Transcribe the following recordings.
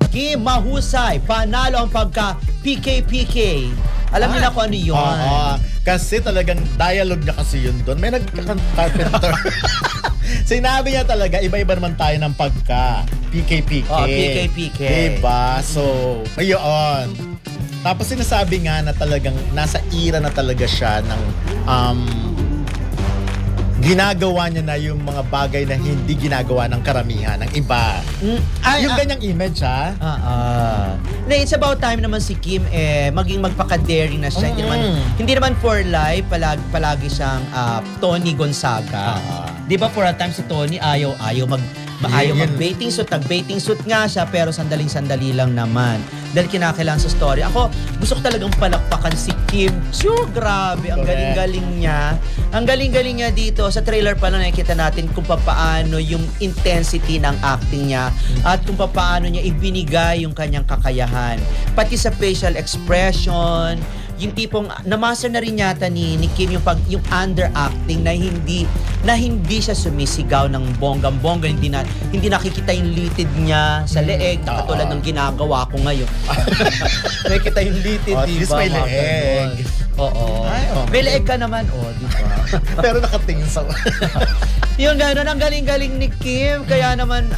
Kim, mahusay. Panalo ang pagka-PK-PK. Alam niyo na kung ano yun. Oo. Kasi talagang dialogue niya kasi yun doon. May nag-carpenter. Sinabi niya talaga, iba-iba naman tayo ng pagka-PK-PK. PK-PK. Diba? So, ayun. Tapos sinasabi nga na talagang nasa era na talaga siya ng ginagawa niya na yung mga bagay na hindi ginagawa ng karamihan, ng iba. Yung ganyang image, ha? It's about time naman si Kim maging magpaka-daring na siya. Hindi naman for life, palagi siyang Tony Gonzaga. Di ba for a time si Tony ayaw mag-bathing suit. Nag-bathing suit nga siya pero sandaling-sandali lang naman. Dahil kinakailangan sa story. Ako, gusto ko talagang palakpakan si Kim. Sure, grabe. Ang galing-galing niya. Ang galing-galing niya dito. Sa trailer pa lang nakikita natin kung paano yung intensity ng acting niya at kung paano niya ibinigay yung kanyang kakayahan. Pati sa facial expression, yung tipong na-master na rin yata ni Kim yung underacting na hindi siya sumisigaw ng bonggang-bongga, hindi nakikita yung litid niya sa leeg katulad ng ginagawa ko ngayon. Nakikita yung litid, di ba? May leeg. Oo. May leeg ka naman, di ba? Pero nakatingin sa... Yung gano'n, ang galing-galing ni Kim. Kaya naman,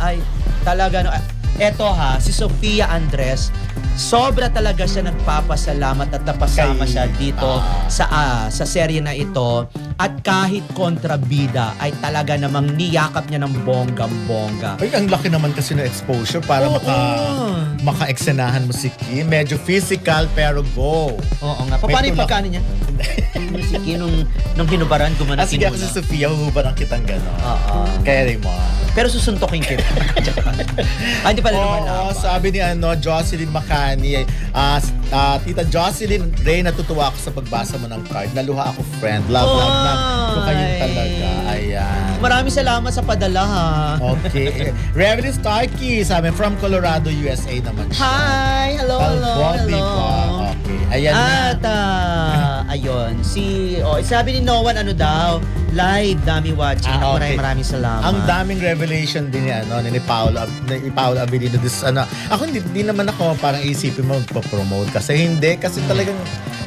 talaga, eto si Sofia Andres, sobra talaga siya nagpapasalamat at napasama siya dito sa serye na ito. At kahit kontrabida ay talaga namang niyakap niya ng bonggang-bongga. Ay, ang laki naman kasi ng exposure para maka-eksenahan mo si Kim. Medyo physical pero go. Oo nga. Paano yung pagkano niya? Si Kim nung hinubaran, gumanapin mo na. Sige ako si Sofia, huhubaran kitang gano'n. Kaya rin mo. Pero susuntokin kita. Hindi pala naman na. Sabi ni Jocelyn Macani, Tita Jocelyn Ray, natutuwa ako sa pagbasa mo ng card. Naluha ako, friend. Love. Kung kayo talaga. Ayan. Maraming salamat sa padala, ha. Okay. Reverend Starkey, sabi from Colorado, USA naman siya. Hi! Hello. Okay. Ayan at, ayun. Sabi ni Noan, live, dami watching. Maraming salamat. Ang daming revelation din ni Paolo Abilino. Ako hindi naman ako parang isipin mo magpa-promote kasi talagang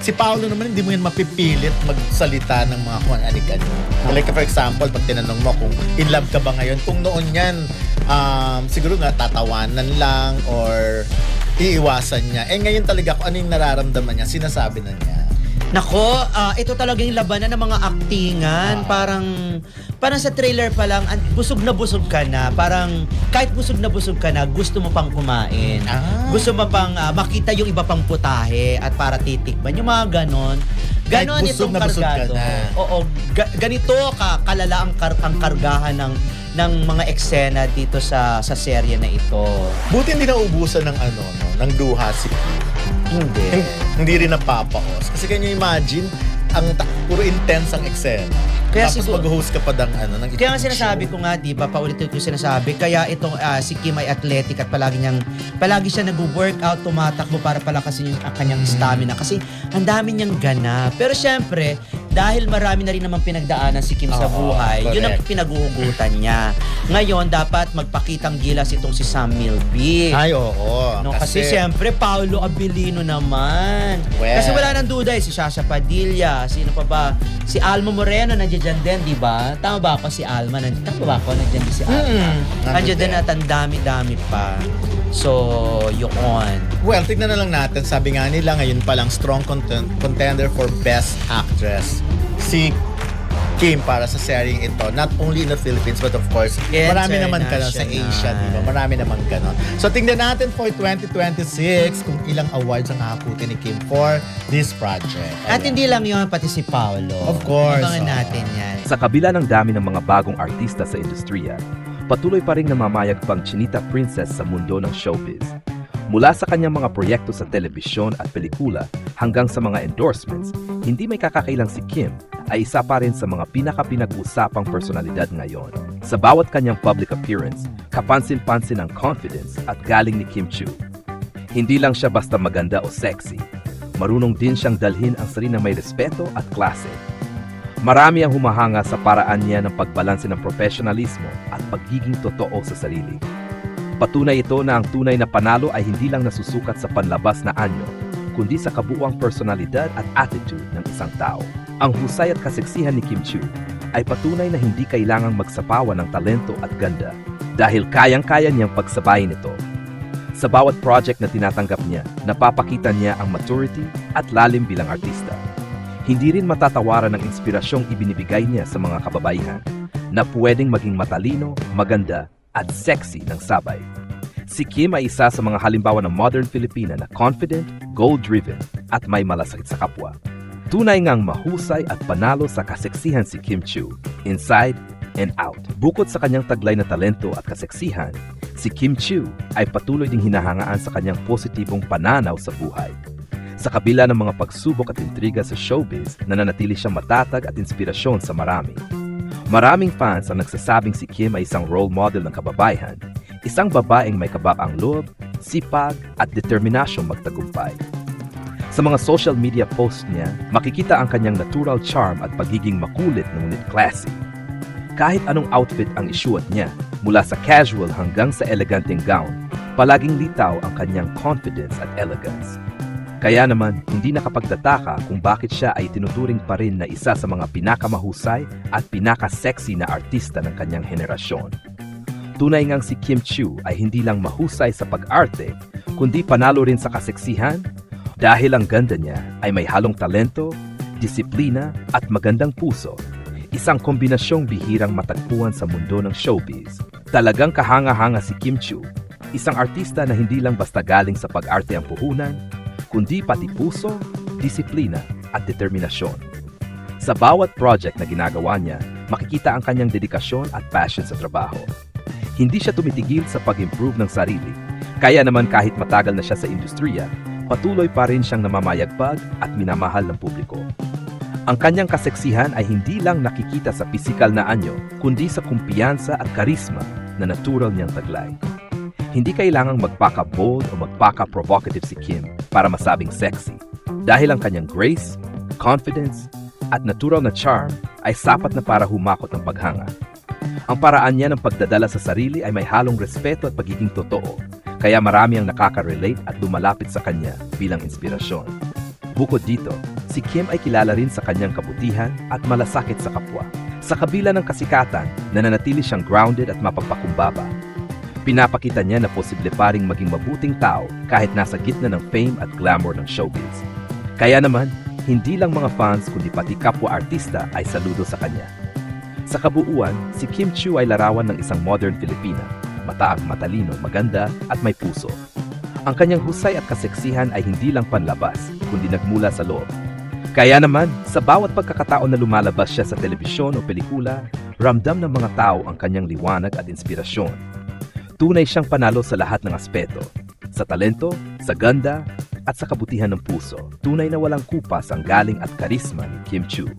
si Paolo naman hindi mo yan mapipilit magsalita ng mga kung anik-ano. Like for example, pag tinanong mo kung in love ka ba ngayon, kung noon yan siguro nga tatawanan lang or iiwasan niya. Ngayon talaga kung ano yung nararamdaman niya, sinasabi na niya. Nako, ito talaga yung labanan ng mga aktingan. Parang sa trailer pa lang, busog na busog ka na. Parang kahit busog na busog ka na, gusto mo pang kumain. Gusto mo pang makita yung iba pang putahe at para titikman. Yung mga ganon. Ganon itong kargado. Oo, ganito kalala ang kargahan ng mga eksena dito sa serye na ito. Buti hindi naubusan ng duha si Hindi rin napapaos. Kasi can you imagine, puro intense ang eksena. Kaya tapos mag-host ka pa ng kaya nga sinasabi ko nga, di ba, paulit-ulit ko sinasabi, kaya itong si Kim ay athletic at palagi siya nag-workout, tumatakbo para palakasin yung kanyang stamina kasi ang dami niyang gana. Pero syempre, dahil marami na rin naman pinagdaanan si Kim sa buhay, yun ang pinaguhugutan niya. Ngayon, dapat magpakitang gilas itong si Sam Milby. Ay, oo. Kasi syempre, Paolo Abilino naman. Kasi wala nang duda si Shasha Padilla, sino pa ba? Si Alma Moreno, nandiyan din, di ba? Tama ba ako si Alma? Tama ba ako? Nandiyan din si Alma. Nandiyan din at ang dami-dami pa. So, yun. Well, tignan na lang natin. Sabi nga nila, ngayon palang strong contender for Best Actress. Si Kim para sa series ito. Not only in the Philippines, but of course, marami naman kanon sa Asia, di ba? Marami naman kanon. So, tingnan natin for 2026 kung ilang awards ang nakakuti ni Kim for this project. At hindi lang yun, pati si Paolo. Of course. Abangan natin yan. Sa kabila ng dami ng mga bagong artista sa industriya, patuloy pa rin namamayag pang Chinita Princess sa mundo ng showbiz. Mula sa kanyang mga proyekto sa telebisyon at pelikula hanggang sa mga endorsements, hindi may kakakailang si Kim ay isa pa rin sa mga pinag-usapang personalidad ngayon. Sa bawat kanyang public appearance, kapansin-pansin ang confidence at galing ni Kim Chiu. Hindi lang siya basta maganda o sexy, marunong din siyang dalhin ang sarili na may respeto at klase. Marami ang humahanga sa paraan niya ng pagbalanse ng professionalismo at pagiging totoo sa sarili. Patunay ito na ang tunay na panalo ay hindi lang nasusukat sa panlabas na anyo, kundi sa kabuuang personalidad at attitude ng isang tao. Ang husay at kaseksihan ni Kim Chiu ay patunay na hindi kailangang magsapawan ng talento at ganda dahil kayang-kaya niyang pagsabayin ito. Sa bawat project na tinatanggap niya, napapakita niya ang maturity at lalim bilang artista. Hindi rin matatawaran ang inspirasyong ibinibigay niya sa mga kababaihan na pwedeng maging matalino, maganda at sexy ng sabay. Si Kim ay isa sa mga halimbawa ng modern Filipina na confident, goal-driven at may malasakit sa kapwa. Tunay ngang mahusay at panalo sa kaseksihan si Kim Chiu, inside and out. Bukod sa kanyang taglay na talento at kaseksihan, si Kim Chiu ay patuloy ding hinahangaan sa kanyang positibong pananaw sa buhay. Sa kabila ng mga pagsubok at intriga sa showbiz, nananatili siyang matatag at inspirasyon sa marami. Maraming fans ang nagsasabing si Kim ay isang role model ng kababayan, isang babaeng may kababaang loob, sipag at determinasyong magtagumpay. Sa mga social media posts niya, makikita ang kanyang natural charm at pagiging makulit ngunit classy. Kahit anong outfit ang isuot niya, mula sa casual hanggang sa eleganteng gown, palaging litaw ang kanyang confidence at elegance. Kaya naman, hindi nakapagtataka kung bakit siya ay tinuturing pa rin na isa sa mga pinakamahusay at pinaka-sexy na artista ng kanyang henerasyon. Tunay ngang si Kim Chiu ay hindi lang mahusay sa pag-arte, kundi panalo rin sa kaseksihan dahil ang ganda niya ay may halong talento, disiplina at magandang puso. Isang kombinasyong bihirang matagpuan sa mundo ng showbiz. Talagang kahanga-hanga si Kim Chiu, isang artista na hindi lang basta galing sa pag-arte ang puhunan, kundi pati puso, disiplina at determinasyon. Sa bawat project na ginagawa niya, makikita ang kanyang dedikasyon at passion sa trabaho. Hindi siya tumitigil sa pag-improve ng sarili, kaya naman kahit matagal na siya sa industriya, patuloy pa rin siyang namamayagpag at minamahal ng publiko. Ang kanyang kaseksihan ay hindi lang nakikita sa pisikal na anyo, kundi sa kumpiyansa at karisma na natural niyang taglay. Hindi kailangang magpaka-bold o magpaka-provocative si Kim para masabing sexy, dahil ang kanyang grace, confidence, at natural na charm ay sapat na para humakot ng paghanga. Ang paraan niya ng pagdadala sa sarili ay may halong respeto at pagiging totoo, kaya marami ang nakaka-relate at lumalapit sa kanya bilang inspirasyon. Bukod dito, si Kim ay kilala rin sa kanyang kabutihan at malasakit sa kapwa. Sa kabila ng kasikatan, nananatili siyang grounded at mapagpakumbaba. Pinapakita niya na posible pa ring maging mabuting tao kahit nasa gitna ng fame at glamour ng showbiz. Kaya naman, hindi lang mga fans kundi pati kapwa-artista ay saludo sa kanya. Sa kabuuan, si Kim Chiu ay larawan ng isang modern Filipina, mataang, matalino, maganda at may puso. Ang kanyang husay at kaseksihan ay hindi lang panlabas, kundi nagmula sa loob. Kaya naman, sa bawat pagkakataon na lumalabas siya sa telebisyon o pelikula, ramdam ng mga tao ang kanyang liwanag at inspirasyon. Tunay siyang panalo sa lahat ng aspeto, sa talento, sa ganda, at sa kabutihan ng puso. Tunay na walang kupas ang galing at karisma ni Kim Chiu.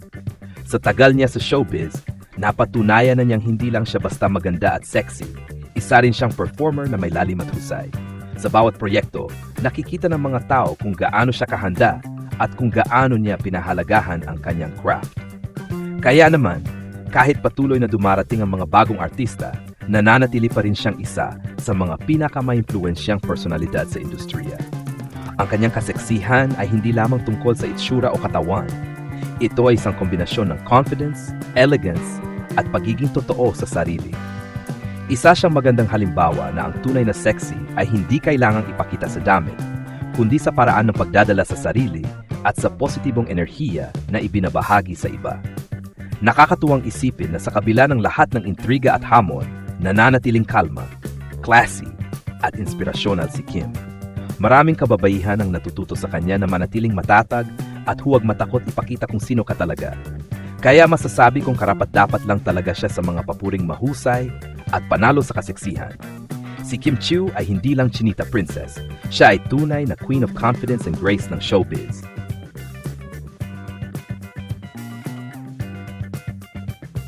Sa tagal niya sa showbiz, napatunayan na niyang hindi lang siya basta maganda at sexy. Isa rin siyang performer na may lalim at husay. Sa bawat proyekto, nakikita ng mga tao kung gaano siya kahanda at kung gaano niya pinahalagahan ang kanyang craft. Kaya naman, kahit patuloy na dumarating ang mga bagong artista, nananatili pa rin siyang isa sa mga pinakamaimpluwensyang personalidad sa industriya. Ang kanyang kaseksihan ay hindi lamang tungkol sa itsura o katawan. Ito ay isang kombinasyon ng confidence, elegance, at pagiging totoo sa sarili. Isa siyang magandang halimbawa na ang tunay na sexy ay hindi kailangang ipakita sa damit, kundi sa paraan ng pagdadala sa sarili at sa positibong enerhiya na ibinabahagi sa iba. Nakakatuwang isipin na sa kabila ng lahat ng intriga at hamon, nananatiling kalma, classy, at inspirasyonal si Kim. Maraming kababaihan ang natututo sa kanya na manatiling matatag at huwag matakot ipakita kung sino ka talaga. Kaya masasabi kong karapat-dapat lang talaga siya sa mga papuring mahusay at panalo sa kaseksihan. Si Kim Chiu ay hindi lang chinita princess. Siya ay tunay na queen of confidence and grace ng showbiz.